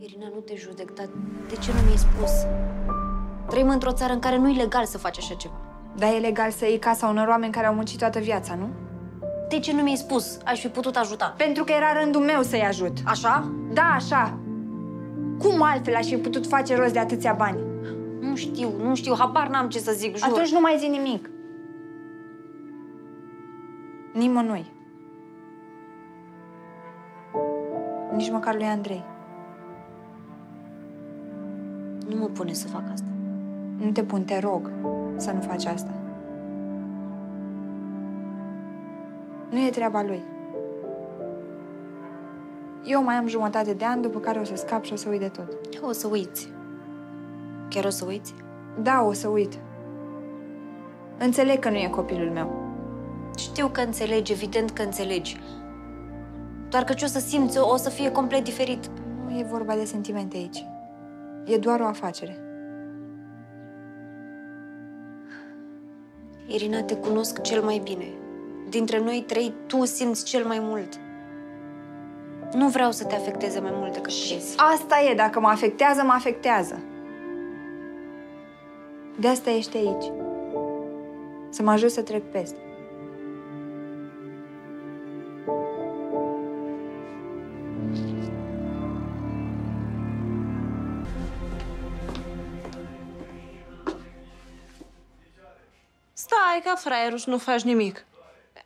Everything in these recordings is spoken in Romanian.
Irina, nu te judec, dar de ce nu mi-ai spus? Trăim într-o țară în care nu e legal să faci așa ceva. Dar e legal să iei casa unor oameni care au muncit toată viața, nu? De ce nu mi-ai spus? Aș fi putut ajuta. Pentru că era rândul meu să-i ajut. Așa? Da, așa. Cum altfel aș fi putut face rost de atâția bani? Nu știu, habar n-am ce să zic, jur. Atunci nu mai zi nimic. Nimănui. Nici măcar lui Andrei. Nu mă pune să fac asta. Nu te pun, te rog să nu faci asta. Nu e treaba lui. Eu mai am jumătate de an, după care o să scap și o să uit de tot. O să uiți. Chiar o să uiți? Da, o să uit. Înțeleg că nu e copilul meu. Știu că înțelegi, evident că înțelegi. Doar că ce o să simți o să fie complet diferit. Nu e vorba de sentimente aici. E doar o afacere. Irina, te cunosc cel mai bine. Dintre noi trei, tu simți cel mai mult. Nu vreau să te afecteze mai mult decât crezi. Asta e, dacă mă afectează, mă afectează. De asta ești aici. Să mă ajut să trec peste. Stai ca fraierul și nu faci nimic.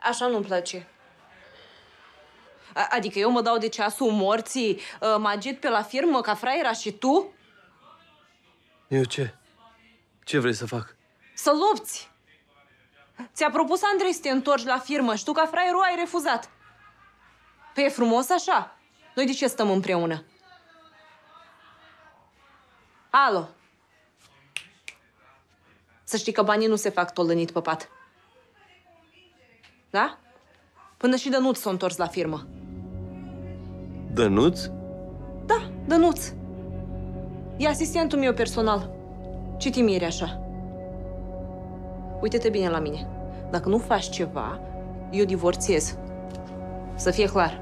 Așa nu-mi place. Adică eu mă dau de ceasul morții, mă agit pe la firmă ca fraiera și tu? Eu ce? Ce vrei să fac? Să lupți! Ți-a propus Andrei să te întorci la firmă și tu ca fraierul ai refuzat. Păi e frumos așa. Noi de ce stăm împreună? Alo! Să știi că banii nu se fac tolănit pe pat. Da? Până și Dănuț s-a întors la firmă. Dănuț? Da, Dănuț. E asistentul meu personal. Ce te miri așa? Uite-te bine la mine. Dacă nu faci ceva, eu divorțiez. Să fie clar.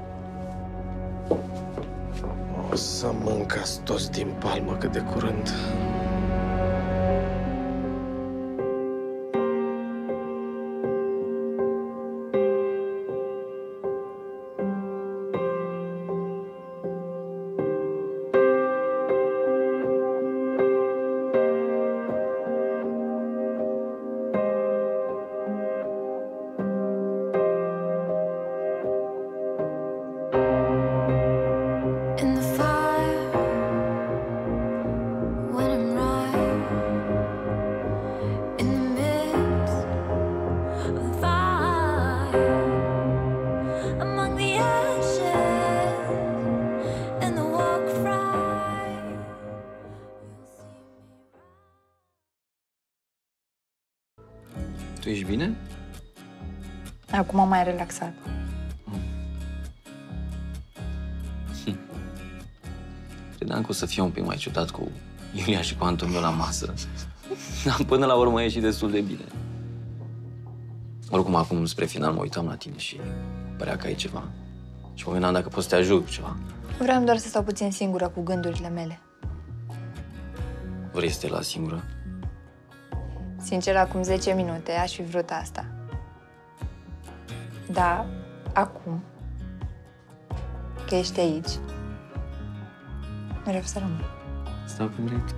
O să mâncați toți din palmă cât de curând. Tu ești bine? Acum am mai relaxat. Credeam că o să fie un pic mai ciudat cu Iulia și cu Antonio la masă. Dar până la urmă e și destul de bine. Oricum, acum, spre final, mă uitam la tine și părea că ai ceva. Și mă gândeam dacă poți să te ajut cu ceva. Vreau doar să stau puțin singură cu gândurile mele. Vrei să te las singură? Sincer, acum 10 minute aș fi vrut asta. Da, acum, că ești aici, vreau să rămân. Stau cum vrei tu.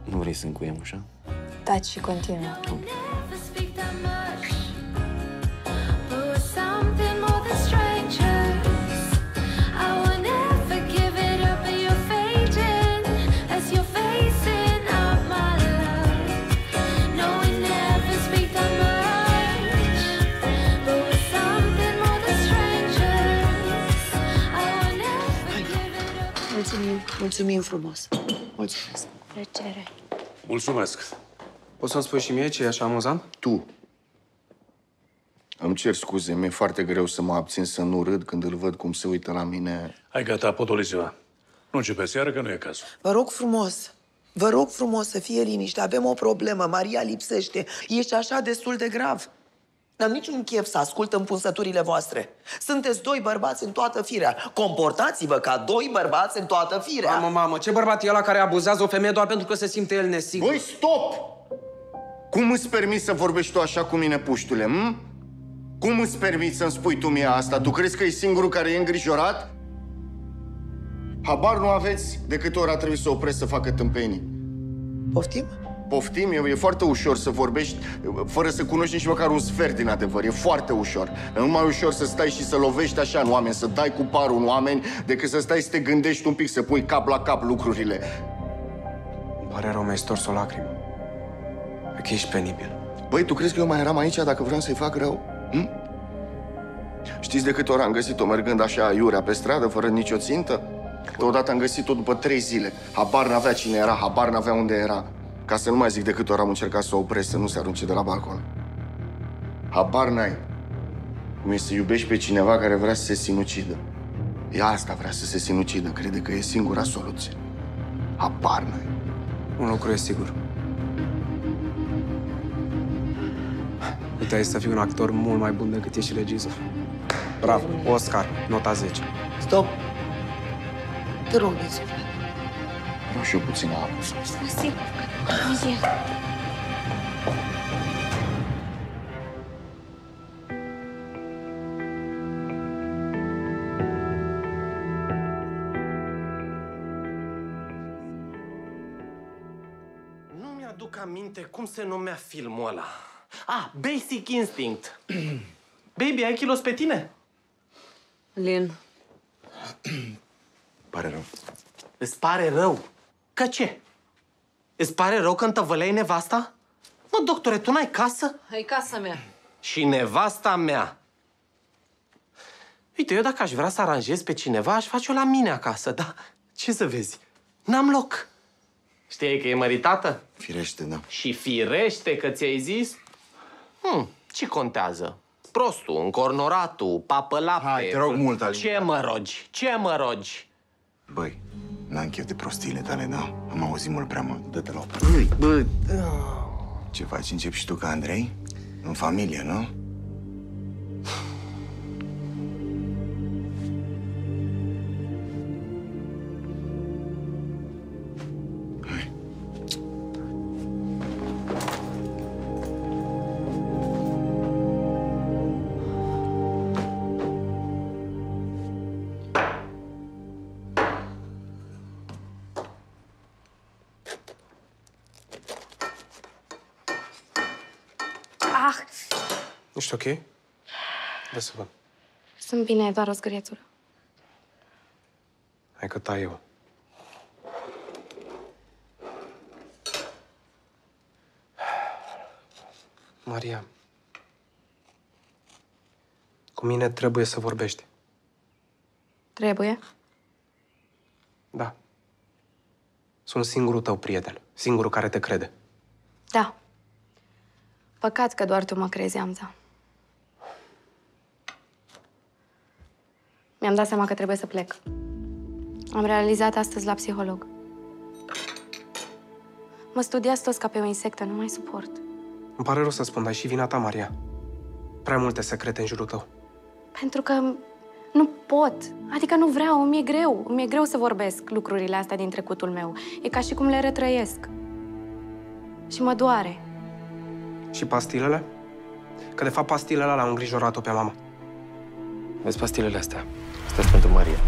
Nu vrei să încuiem ușa? Taci și continuă. Mulțumim frumos. Mulțumesc. Plăcere. Mulțumesc. Poți să-mi spui și mie ce e așa amuzant? Tu. Îmi cer scuze, mi-e foarte greu să mă abțin să nu râd când îl văd cum se uită la mine. Hai, gata, potoliți-vă. Nu începeți iară, că nu e cazul. Vă rog frumos, Vă rog frumos să fie liniște, avem o problemă, Maria lipsește. Ești așa destul de grav. N-am niciun chef să ascult împunsăturile voastre. Sunteți doi bărbați în toată firea. Comportați-vă ca doi bărbați în toată firea. Mamă, ce bărbat e ăla care abuzează o femeie doar pentru că se simte el nesigur? Băi, stop! Cum îți permiți să vorbești tu așa cu mine, puștule, Cum îți permiți să-mi spui tu mie asta? Tu crezi că e singurul care e îngrijorat? Habar nu aveți de câte ori a trebuit să opresc să facă tâmpenii. Poftim? Poftim, e foarte ușor să vorbești fără să cunoști nici măcar un sfert din adevăr. E foarte ușor. E mult mai ușor să stai și să lovești așa în oameni, să dai cu parul în oameni, decât să stai să te gândești un pic, să pui cap la cap lucrurile. Îmi pare rău, mi-ai stors o lacrimă. E că ești penibil. Băi, tu crezi că eu mai eram aici dacă vreau să-i fac rău? Știți de câte ori am găsit-o mergând așa aiurea pe stradă, fără nicio țintă? Deodată am găsit-o după 3 zile. Habar n-avea cine era, habar n-avea unde era. Ca să nu mai zic de câte ori am încercat să o opresc, să nu se arunce de la balcon. Habar n-ai cum e să iubești pe cineva care vrea să se sinucidă. Ea asta vrea să se sinucidă, crede că e singura soluție. Habar n-ai. Un lucru e sigur. Puteai să fii un actor mult mai bun decât ești regizor. Bravo, Oscar, nota 10. Stop! Te rog, din suflet. Vreau și eu puțină apă. Mersi. Mersi. Nu mi-aduc aminte cum se numea filmul ăla. Ah, Basic Instinct. Baby, ai kilos pe tine? Lin, Pare rău. Îți pare rău? Că ce? Îți pare rău că întăvăleai nevasta? Mă, doctore, tu n-ai casă? e casa mea. Și nevasta mea. Uite, eu dacă aș vrea să aranjez pe cineva, aș face-o la mine acasă, dar ce să vezi? N-am loc. Știi că e măritată? Firește, da. Și firește că ți-ai zis? Ce contează? Prostul, încornoratul, papă lapte... Hai, te rog mult, Alin. Ce mă rogi? Ce mă rogi? Băi, n-am chef de prostiile tale, da? Am auzit mult prea mult. Dă-te la opă. Bă, Ce faci? Începi și tu ca Andrei? În familie, nu? Hai. Ah, Ești ok? Dă să văd. Sunt bine, doar o zgârietură. Hai că tai eu. Maria, cu mine trebuie să vorbești. Trebuie? Da. Sunt singurul tău prieten. Singurul care te crede. Da. Păcat că doar tu mă crezi, Amza. Mi-am dat seama că trebuie să plec. Am realizat astăzi la psiholog. Mă studiați toți ca pe o insectă, nu mai suport. Îmi pare rău să spun, dar e și vina ta, Maria. Prea multe secrete în jurul tău. Pentru că nu pot. Adică nu vreau, îmi e greu. Îmi e greu să vorbesc lucrurile astea din trecutul meu. E ca și cum le retrăiesc. Și mă doare. Și pastilele? Că de fapt pastilele alea au îngrijorat-o pe mama. Vezi pastilele astea? Astea pentru Maria.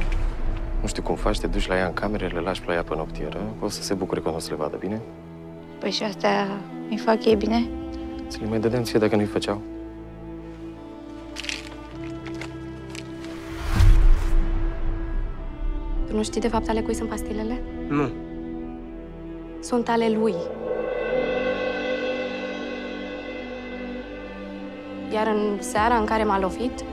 Nu știu cum faci, te duci la ea în cameră, le lași pe ea pe noptieră, o să se bucure când o să le vadă, bine? păi și astea îi fac ei bine? Ți le mai dădeam ție dacă nu-i făceau. Tu nu știi de fapt ale cui sunt pastilele? Nu. Sunt ale lui. Iar în seara în care m-a lovit,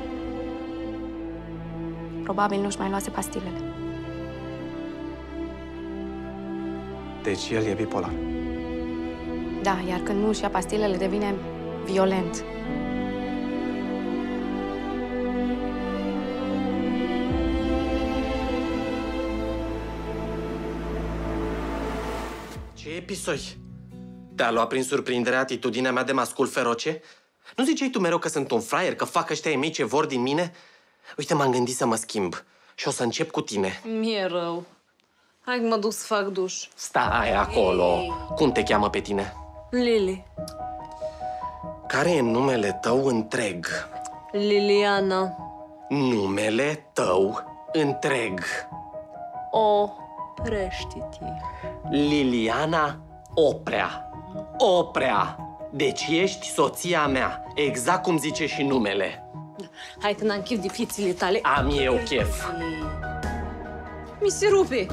probabil nu-și mai luase pastilele. Deci el e bipolar. Da, iar când nu-și ia pastilele, devine violent. Ce episoi. Te-a luat prin surprindere atitudinea mea de mascul feroce? Nu ziceai tu mereu că sunt un fraier, că fac ăștia ai mei ce vor din mine? Uite, m-am gândit să mă schimb și o să încep cu tine. Mi-e rău. Hai că mă duc să fac duș. Stai acolo. Cum te cheamă pe tine? Lili. Care e numele tău întreg? Liliana. Numele tău întreg. Oprește-te. Liliana Oprea. Oprea. Deci ești soția mea, exact cum zice și numele. Hai că n-am chef de fițile tale. Am eu chef. Mi se rupe.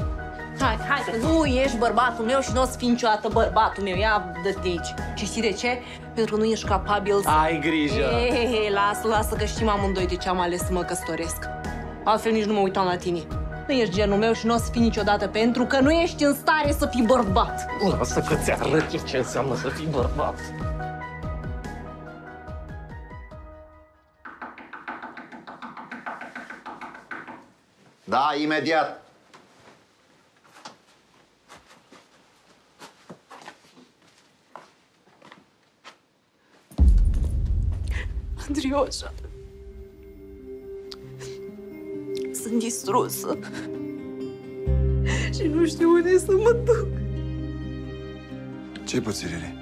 Hai, că nu ești bărbatul meu și nu o să fii niciodată bărbatul meu. Ia, dă-te aici. Și știi de ce? Pentru că nu ești capabil să... Ai grijă. Lasă, că știm amândoi de ce am ales să mă căsătoresc. Altfel nici nu mă uitam la tine. Nu ești genul meu și nu o să fii niciodată pentru că nu ești în stare să fii bărbat. Lasă că ți-arăt ce înseamnă să fii bărbat. Da, imediat. Andrioșa, sunt distrusă și nu știu unde să mă duc. Ce-ai pățit, Lili?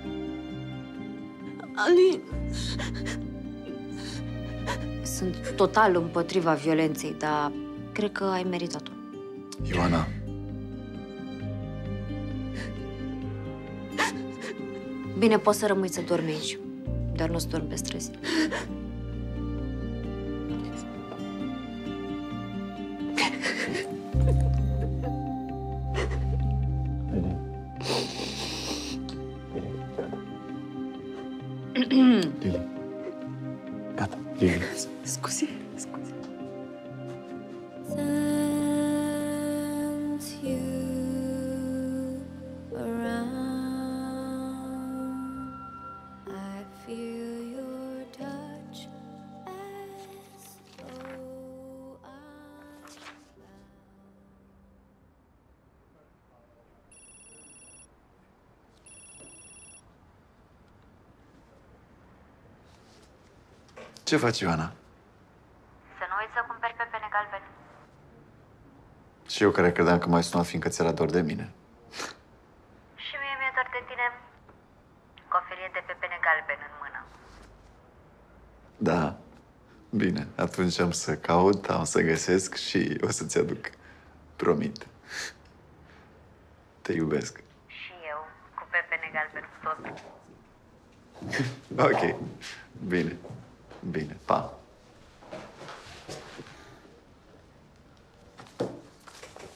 Alin, Sunt total împotriva violenței, dar cred că ai meritat-o. Ioana. Bine, poți să rămâi să dormi aici, dar nu să dormi pe străzi. Lili. Gata, Lili. Scuze. Ce faci, Ioana? Să nu uiți să cumperi pepene galbene. Și eu care credeam că m-ai sunat fiindcă ți-era dor de mine. Și mie mi-e dor de tine. Cu o felie de pepene galbene în mână. Da. Bine, atunci am să caut, am să găsesc și o să-ți aduc. Promit. Te iubesc. Și eu, cu pepene galbene tot. Ok. Bine. Bine. Pa.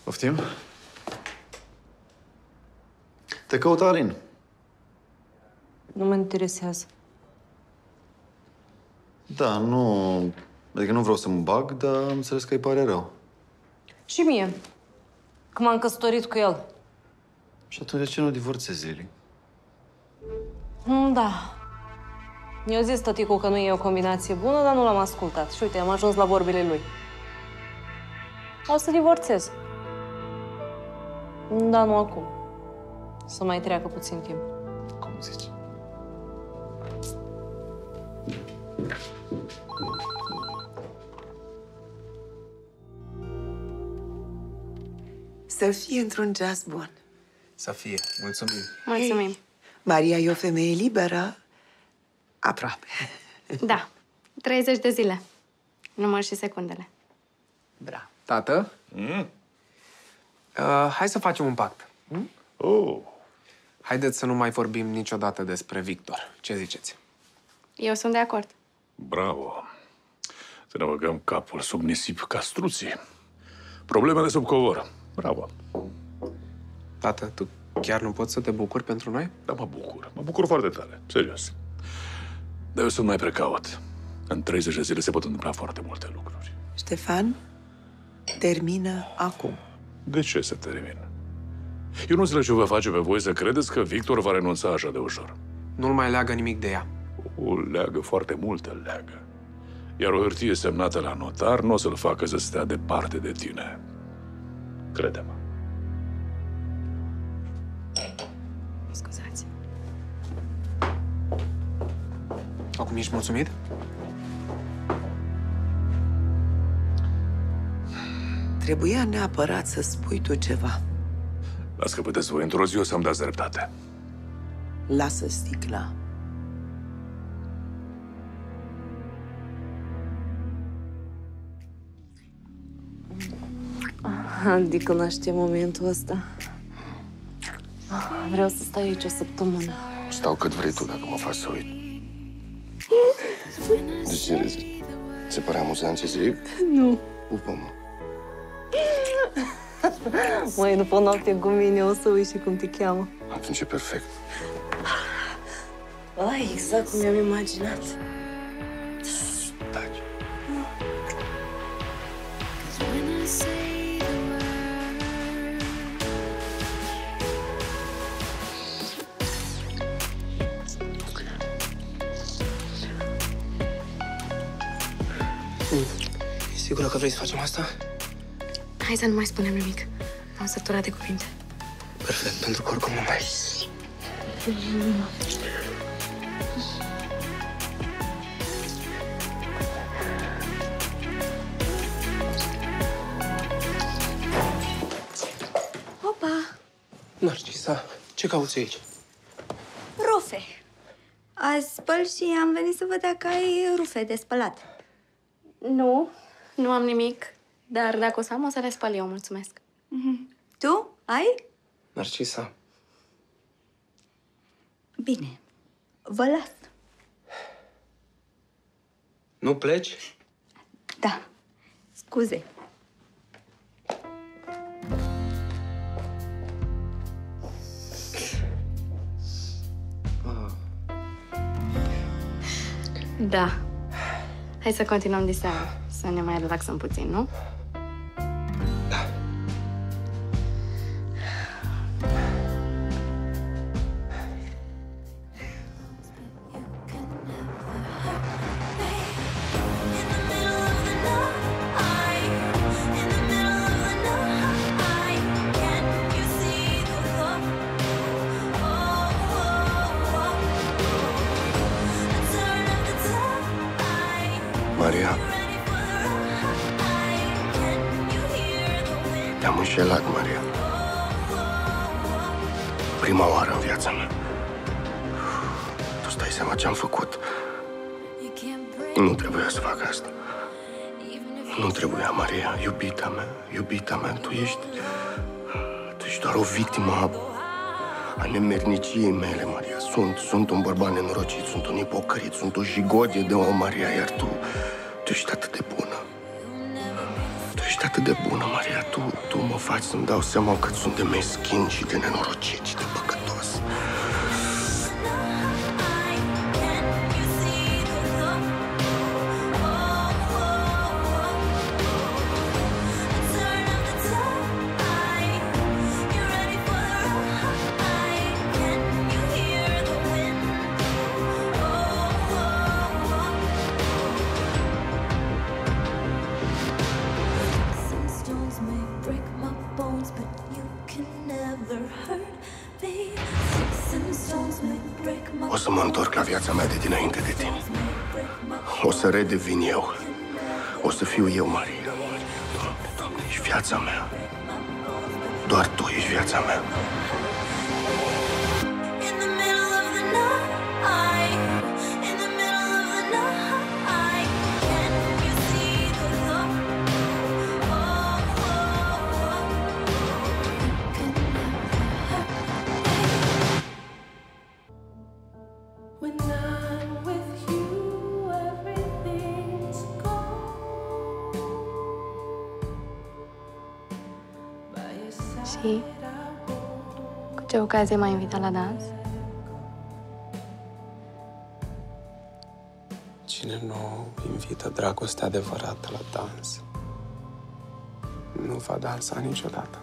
Poftim? Te căută Alin. Nu mă interesează. Da, nu... Adică nu vreau să mă bag, dar am înțeles că îi pare rău. Și mie. Că m-am căsătorit cu el. Și atunci de ce nu divorțezi, Lili? Da. Mi-a zis tăticul că nu e o combinație bună, dar nu l-am ascultat. Și uite, am ajuns la vorbele lui. O să divorțez. Da, nu acum. Să mai treacă puțin timp. Cum zici? Să fie într-un ceas bun. Să fie. Mulțumim. Mulțumim. Maria e o femeie liberă? Aproape. Da, 30 de zile. Număr și secundele. Bravo. Tată? Hai să facem un pact. Haideți să nu mai vorbim niciodată despre Victor. Ce ziceți? Eu sunt de acord. Bravo. Să ne băgăm capul sub nisip ca struții. Problemele sub covor. Bravo. Tată, tu chiar nu poți să te bucuri pentru noi? Da, mă bucur. Mă bucur foarte tare. Serios. Dar eu sunt mai precaut. În 30 de zile se pot întâmpla foarte multe lucruri. Ștefan, termină acum. De ce să termin? Eu nu înțeleg ce vă face pe voi să credeți că Victor va renunța așa de ușor. Nu-l mai leagă nimic de ea. O leagă foarte mult, îl leagă. Iar o hârtie semnată la notar nu o să-l facă să stea departe de tine. Crede-mă. Acum ești mulțumit? Trebuia neapărat să spui tu ceva. Las că puteți voi într-o zi o să-mi dați dreptate. Lasă sticla. Adică nu știe momentul ăsta. Vreau să stai aici o săptămână. Stau cât vrei tu dacă mă faci să uit. De ce râzi? Ți-e pare amuzant ce zic? Nu. Pupă-mă. Măi, după noapte cu mine o să uiți și cum te cheamă. Atunci e perfect. Ai, exact cum mi-am imaginat. Taci. E sigură că vrei să facem asta? Hai să nu mai spunem nimic. Am săturat de cuvinte. Perfect, pentru că oricum nu mai... Opa! Narcisa, ce cauți aici? Rufe. Azi spăl și am venit să văd dacă ai rufe de spălat. Nu, nu am nimic. Dar dacă o să am, o să le spăl eu, mulțumesc. Tu? Ai? Narcisa, Bine. Vă las. nu pleci? Da. Scuze. Da. Hai să continuăm de seară. Să ne mai relaxăm puțin, nu? Maria, te-am înșelat, Maria. Prima oară în viața mea. Tu stai seama ce-am făcut. Nu trebuia să fac asta. Nu trebuia, Maria, iubita mea, tu ești doar o victimă a nemerniciei mele, Maria. Sunt un bărbat nenorocit, sunt un ipocrit, sunt o jigodie de om, Maria, iar tu ești atât de bună. Tu ești atât de bună, Maria. Tu mă faci să-mi dau seama cât sunt de meschin și de nenorocit și de păcătos. O să mă întorc la viața mea de dinainte de tine. O să redevin eu. O să fiu eu, Maria. Doamne, ești viața mea. Doar tu ești viața mea. Și cu ce ocazie m-ai invitat la dans? Cine nu invită dragostea adevărată la dans, nu va dansa niciodată.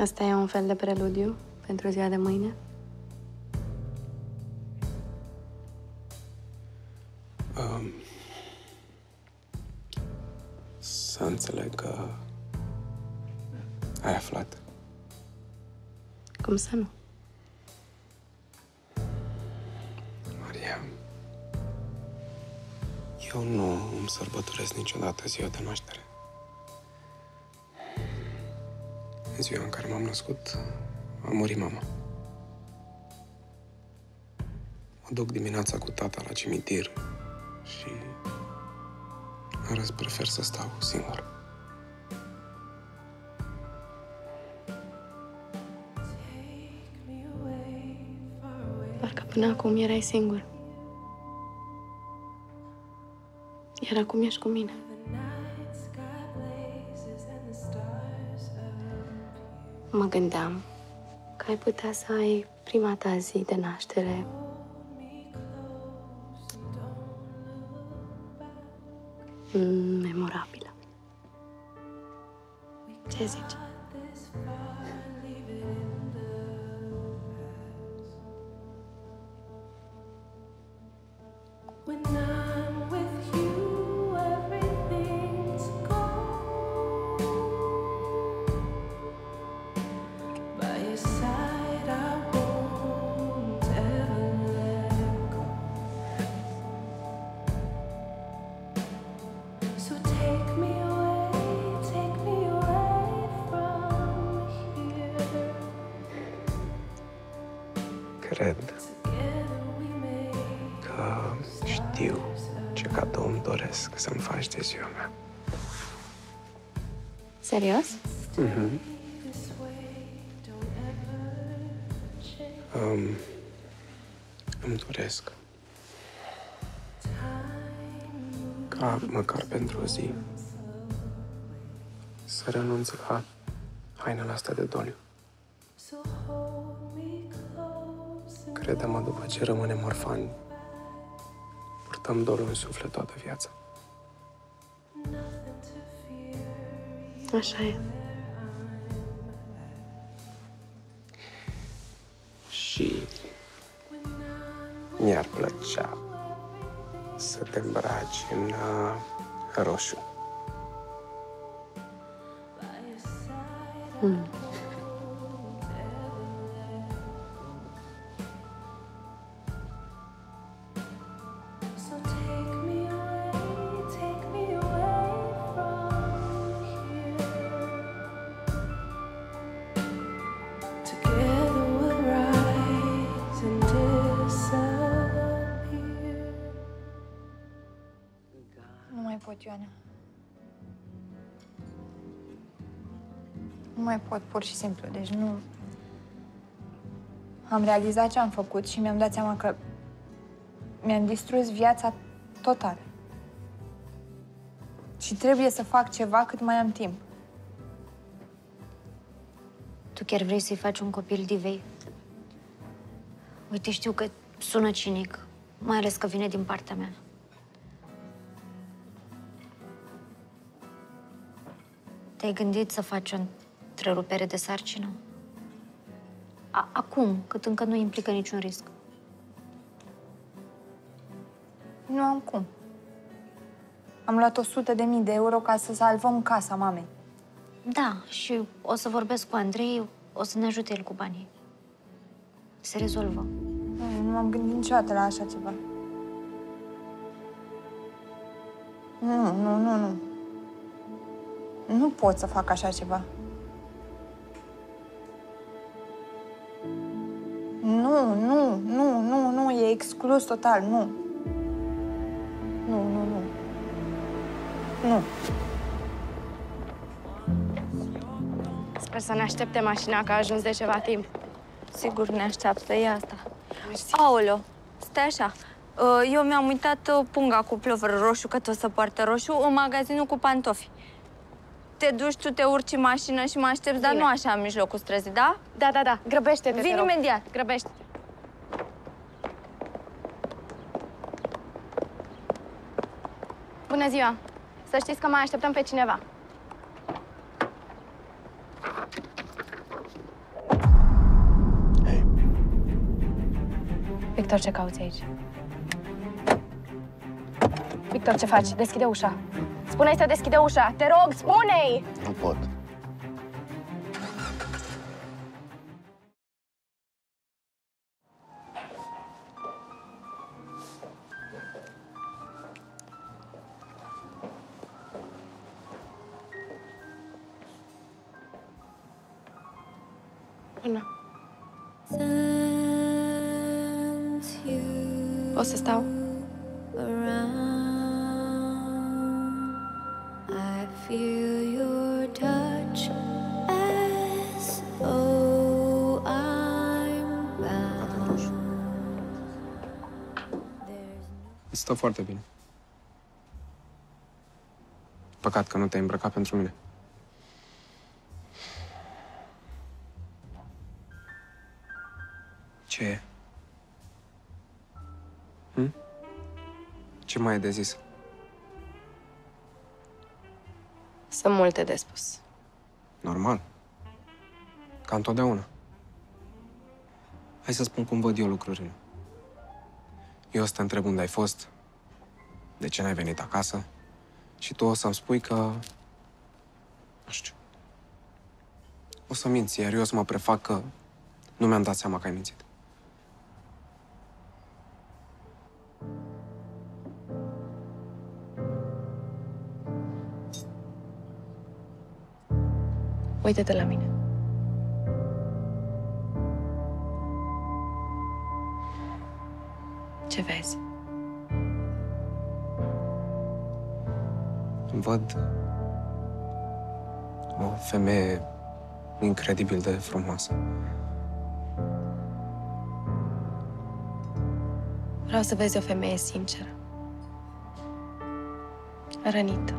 Asta e un fel de preludiu pentru ziua de mâine? Să înțeleg înțeleg că ai aflat. Cum să nu? Maria, eu nu îmi sărbătoresc niciodată ziua de naștere. În ziua în care m-am născut, a murit mama. Mă duc dimineața cu tata la cimitir și în rest prefer să stau singur. Parcă până acum erai singur. Iar acum ești cu mine. Mă gândeam că ai putea să ai prima ta zi de naștere memorabilă. Ce zici? Cred că știu ce cadou îmi doresc să-mi faci de ziua mea. Serios? Mhm. Îmi doresc ca, măcar pentru o zi, să renunț la hainele astea de doliu. Crede-mă, după ce rămânem orfani, purtăm dolul în suflet toată viața. Așa e. Și mi-ar plăcea să te îmbraci în roșu. Nu mai pot, Ioana. Nu mai pot, pur și simplu. Deci nu... Am realizat ce am făcut și mi-am dat seama că mi-am distrus viața total. Și trebuie să fac ceva cât mai am timp. Tu chiar vrei să-i faci un copil divei? Uite, știu că sună cinic, mai ales că vine din partea mea. Te-ai gândit să faci o întrerupere de sarcină? Acum, cât încă nu implică niciun risc. Nu am cum. Am luat 100.000 de euro ca să salvăm casa mamei. Da, și o să vorbesc cu Andrei, o să ne ajute el cu banii. Se rezolvă. Nu m-am gândit niciodată la așa ceva. Nu. Nu pot să fac așa ceva. Nu, e exclus total, nu. Nu. Sper să ne aștepte mașina, că a ajuns de ceva timp. Sigur ne așteaptă, e asta. Aoleo, stai așa. Eu mi-am uitat punga cu plovăr roșu, că tot să poartă roșu, în magazinul cu pantofi. Te duci, tu te urci în mașină și mă aștepți, dar nu așa în mijlocul străzii, da? Da. Grăbește-te, Vin imediat. Grăbește. Bună ziua! Să știți că mai așteptăm pe cineva. Victor, ce cauți aici? Victor, ce faci? Deschide ușa. Spune-i să deschide ușa! Te rog, spune-i! Nu pot. Bună. O să stau? I feel your touch as though I'm bound. Îți stă foarte bine. Păcat că nu te-ai îmbrăcat pentru mine. Ce e? Ce mai e de zis? Sunt multe de spus. Normal. Ca întotdeauna. Hai să spun cum văd eu lucrurile. Eu o să te întreb unde ai fost, de ce n-ai venit acasă și tu o să-mi spui că... Nu știu. O să minți, iar eu o să mă prefac că nu mi-am dat seama că ai mințit. Uită-te la mine. Ce vezi? Văd o femeie incredibil de frumoasă. Vreau să vezi o femeie sinceră. Rănită.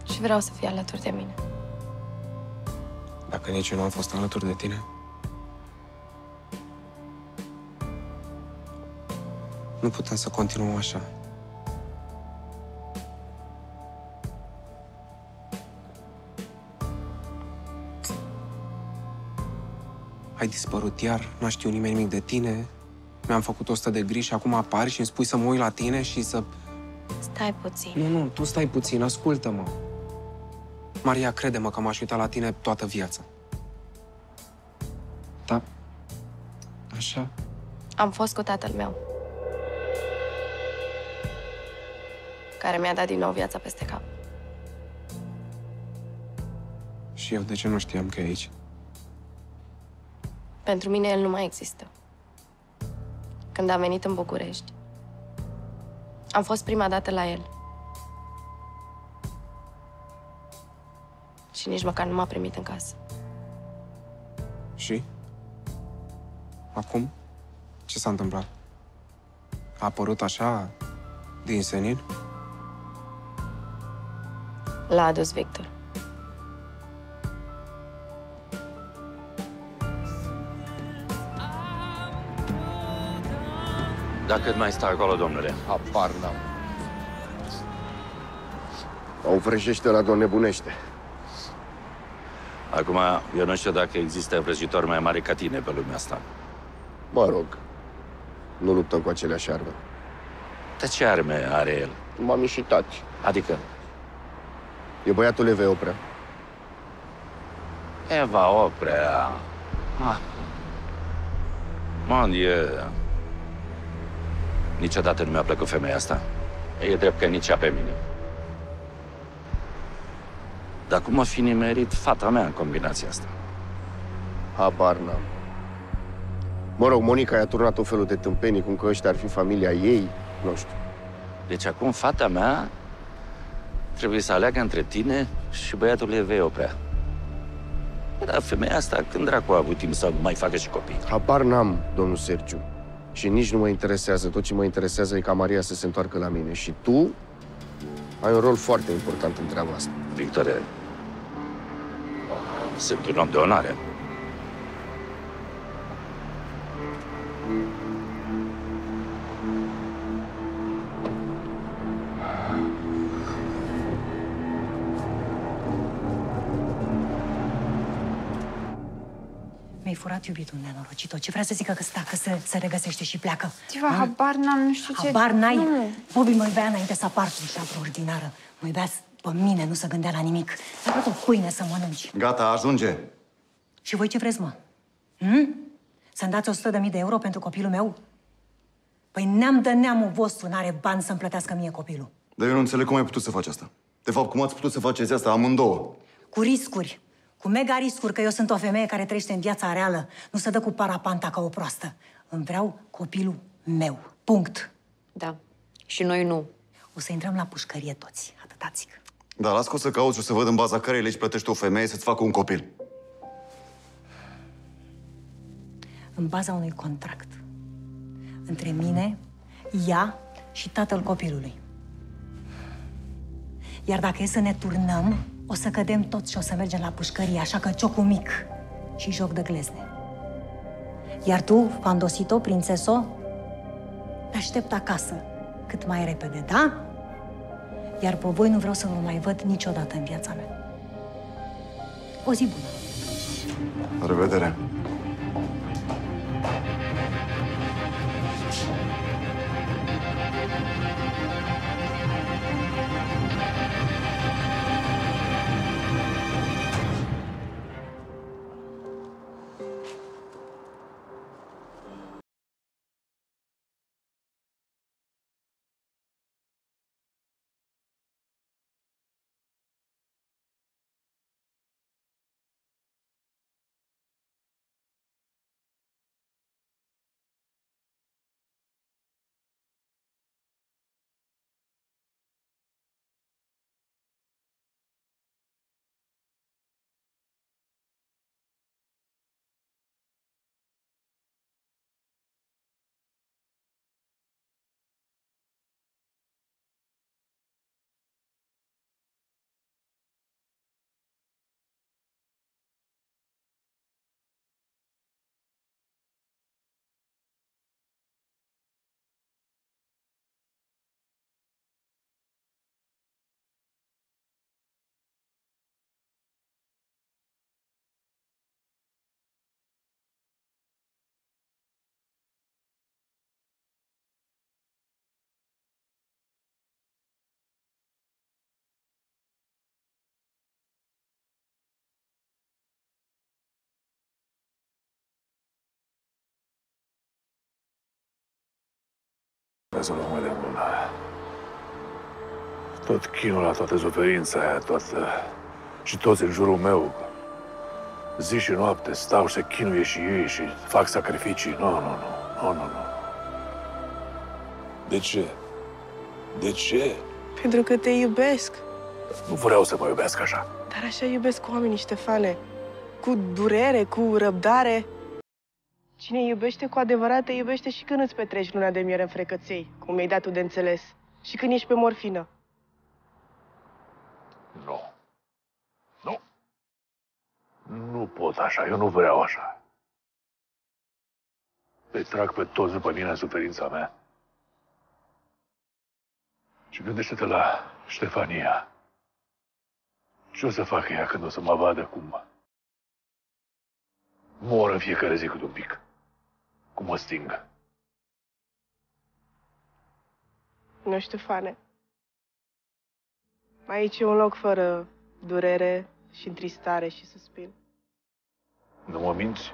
Și vreau să fii alături de mine. Dacă nici eu nu am fost alături de tine, nu putem să continuăm așa. Ai dispărut iar, n-a știut nimeni nimic de tine, mi-am făcut 100 de griji și acum apari și îmi spui să mă uit la tine și să... Stai puțin. Nu, tu stai puțin, ascultă-mă. Maria, crede-mă că m-aș uita la tine toată viața. Da? Așa? Am fost cu tatăl meu, care mi-a dat din nou viața peste cap. Și eu de ce nu știam că e aici? Pentru mine el nu mai există. Când am venit în București, am fost prima dată la el. Și nici măcar nu m-a primit în casă. Și? Acum? Ce s-a întâmplat? A apărut așa, din senin? L-a adus Victor. Dar cât mai stă acolo, domnule? Apar n-am. O vrăjește la doamne nebunește. Acum, eu nu știu dacă există vrăjitori mai mari ca tine pe lumea asta. Mă rog, nu luptăm cu aceleași arme. Dar ce arme are el? M-am ieșitat. Adică? E băiatul Evei Oprea. Eva Oprea. Mon Dieu. Niciodată nu mi-a plăcut femeia asta. E drept că nici ea pe mine. Dar cum a fi nimerit fata mea în combinația asta? Habar n-am. Mă rog, Monica i-a turnat o felul de tâmpenii, cum că ăștia ar fi familia ei, nu știu. Deci acum fata mea trebuie să aleagă între tine și băiatul Evei Oprea. Dar femeia asta când dracu a avut timp să mai facă și copii? Habar n-am, domnul Sergiu. Și nici nu mă interesează. Tot ce mă interesează e ca Maria să se întoarcă la mine. Și tu ai un rol foarte important în treaba asta. Victor, sunt un om de onoare. Mi-ai furat iubitul nenorocit. Ce vrea să zică că stă, că se regăsește și pleacă? Diva, habar n-am, nu știu ce... Habar n-ai? Nu. Bobby mă iubea înainte să apar cu șapă ordinară. Mă iubea pe mine, nu se gândea la nimic. Mi-a dat o pâine să mănânci. Gata, ajunge. Și voi ce vreți, mă? Să-mi dați 100.000 de euro pentru copilul meu? Păi neam de neamul vostru n-are bani să-mi plătească mie copilul. Dar eu nu înțeleg cum ai putut să faci asta. De fapt, cum ați putut să faceți asta amândouă? Cu riscuri. Cu mega riscuri, că eu sunt o femeie care trăiește în viața reală. Nu se dă cu parapanta ca o proastă. Îmi vreau copilul meu. Punct. Da. Și noi nu. O să intrăm la pușcărie toți. Atâta zic. Dar las că o să cauți și o să văd în baza cărei legi plătești o femeie să-ți facă un copil. În baza unui contract. Între mine, ea și tatăl copilului. Iar dacă e să ne turnăm, o să cădem toți și o să mergem la pușcărie, așa că ciocul mic și joc de glezne. Iar tu, Fandosito, prințeso, te aștept acasă cât mai repede, da? Iar pe voi nu vreau să vă mai văd niciodată în viața mea. O zi bună! La revedere! Să nu mă bună. Tot chinul ăla, toată suferința aia, și toți în jurul meu, zi și noapte, stau și se chinuie și ei și fac sacrificii. Nu. De ce? De ce? Pentru că te iubesc. Nu vreau să mă iubesc așa. Dar așa iubesc oamenii, Ștefane. Cu durere, cu răbdare. Cine iubește cu adevărat, te iubește și când îți petreci luna de miere în frecăței, cum mi-ai dat tu de înțeles. Și când ești pe morfină. Nu. Nu pot așa, eu nu vreau așa. Îi trag pe toți după mine în suferința mea. Și gândește-te la Ștefania. Ce o să facă ea când o să mă vadă cum mor în fiecare zi cât un pic? Cum mă sting? Nu, Ștefane. Aici e un loc fără durere și întristare și suspin. Nu mă minți?